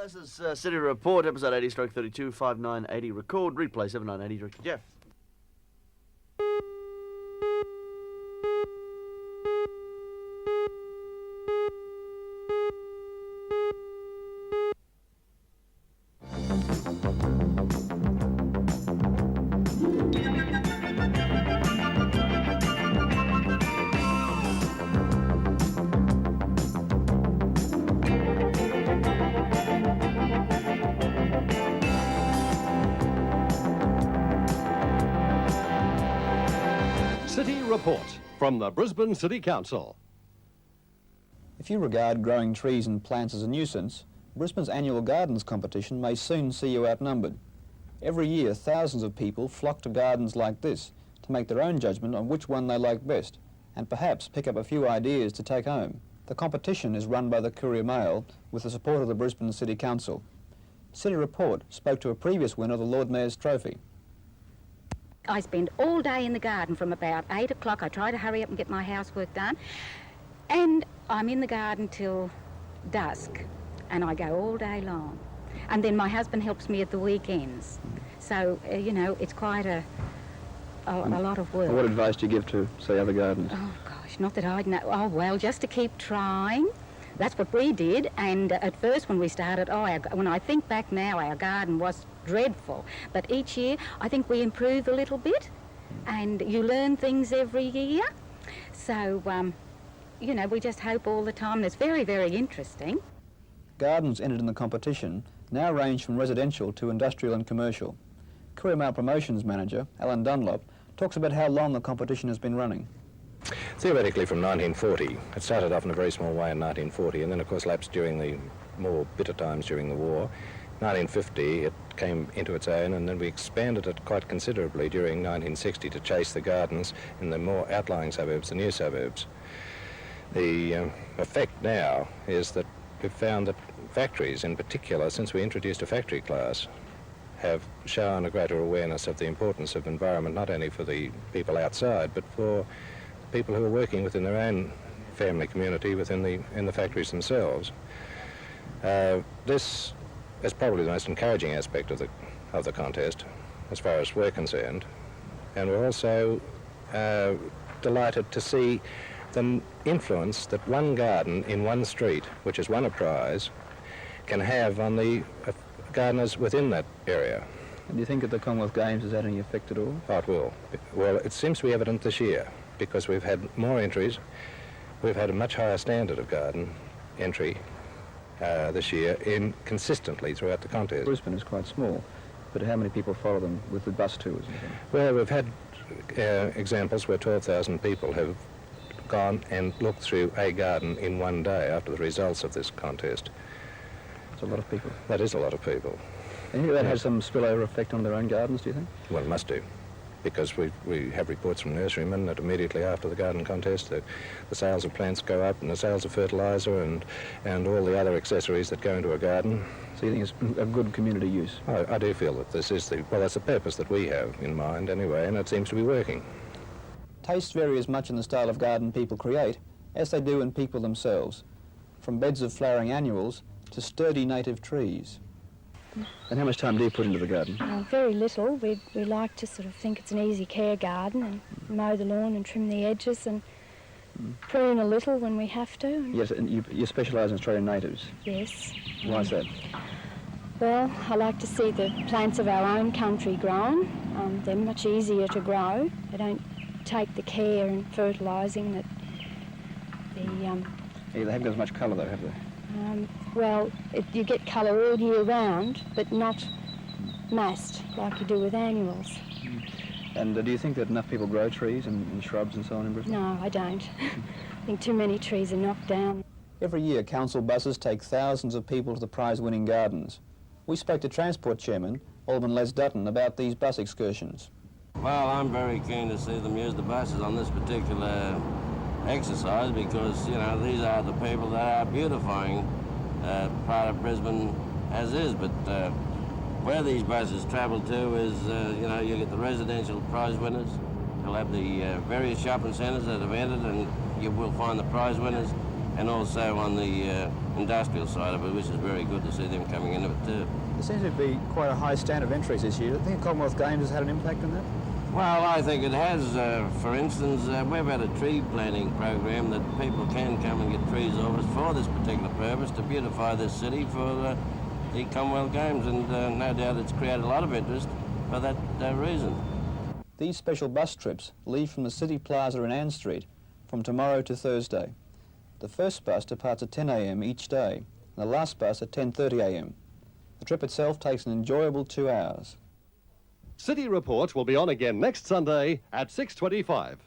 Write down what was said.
This is City Report, episode 80/32, 5980 record, replay 7980, Director Jeff. City Report from the Brisbane City Council. If you regard growing trees and plants as a nuisance, Brisbane's annual gardens competition may soon see you outnumbered. Every year, thousands of people flock to gardens like this to make their own judgment on which one they like best, and perhaps pick up a few ideas to take home. The competition is run by the Courier Mail with the support of the Brisbane City Council. City Report spoke to a previous winner of the Lord Mayor's Trophy. I spend all day in the garden from about 8 o'clock. I try to hurry up and get my housework done. And I'm in the garden till dusk. And I go all day long. And then my husband helps me at the weekends. So, you know, it's quite a lot of work. What advice do you give to, say, other gardeners? Oh, gosh, not that I'd know. Oh, well, just to keep trying. That's what we did. And at first when we started, when I think back now, our garden was dreadful. But each year, I think we improved a little bit. And you learn things every year. So, you know, we just hope all the time. And it's very, very interesting. Gardens entered in the competition now range from residential to industrial and commercial. Courier Mail Promotions Manager, Alan Dunlop, talks about how long the competition has been running. Theoretically from 1940. It started off in a very small way in 1940 and then of course lapsed during the more bitter times during the war. 1950 it came into its own and then we expanded it quite considerably during 1960 to chase the gardens in the more outlying suburbs, the new suburbs. The effect now is that we've found that factories in particular, since we introduced a factory class, have shown a greater awareness of the importance of environment, not only for the people outside, but for people who are working within their own family community, in the factories themselves. This is probably the most encouraging aspect of the contest, as far as we're concerned, and we're also delighted to see the influence that one garden in one street, which has won a prize, can have on the gardeners within that area. And do you think that the Commonwealth Games has had any effect at all? Oh, it will. Well, it seems to be evident this year, because we've had more entries. We've had a much higher standard of garden entry this year consistently throughout the contest. Brisbane is quite small, but how many people follow them with the bus tours? Well, we've had examples where 12,000 people have gone and looked through a garden in one day after the results of this contest. That's a lot of people. That is a lot of people. And you think that has some spillover effect on their own gardens, do you think? Well, it must do, because we have reports from nurserymen that immediately after the garden contest the sales of plants go up and the sales of fertiliser and all the other accessories that go into a garden. So you think it's a good community use? I do feel that this is that's the purpose that we have in mind anyway, and it seems to be working. Tastes vary as much in the style of garden people create as they do in people themselves, from beds of flowering annuals to sturdy native trees. And how much time do you put into the garden? Very little. We like to sort of think it's an easy care garden and mow the lawn and trim the edges and prune a little when we have to. Yes, and you specialise in Australian natives? Yes. Why is that? Well, I like to see the plants of our own country grown. They're much easier to grow. They don't take the care and fertilising that They haven't got as much colour though, have they? Well, you get colour all year round, but not massed like you do with annuals. And do you think that enough people grow trees and shrubs and so on in Brisbane? No, I don't. I think too many trees are knocked down. Every year, council buses take thousands of people to the prize-winning gardens. We spoke to Transport Chairman, Alderman Les Dutton, about these bus excursions. Well, I'm very keen to see them use the buses on this particular exercise because, you know, these are the people that are beautifying part of Brisbane as is, but where these buses travel to is, you know, you get the residential prize winners. You'll have the various shopping centres that have entered and you will find the prize winners. and also on the industrial side of it, which is very good to see them coming into it too. There seems to be quite a high standard of entries this year. Do you think Commonwealth Games has had an impact on that? Well, I think it has. For instance, we've had a tree planting program that people can come and get trees off us for this particular purpose, to beautify this city for the Commonwealth Games, and no doubt it's created a lot of interest for that reason. These special bus trips leave from the City Plaza in Ann Street from tomorrow to Thursday. The first bus departs at 10 a.m. each day, and the last bus at 10:30 a.m. The trip itself takes an enjoyable 2 hours. City Report will be on again next Sunday at 6:25.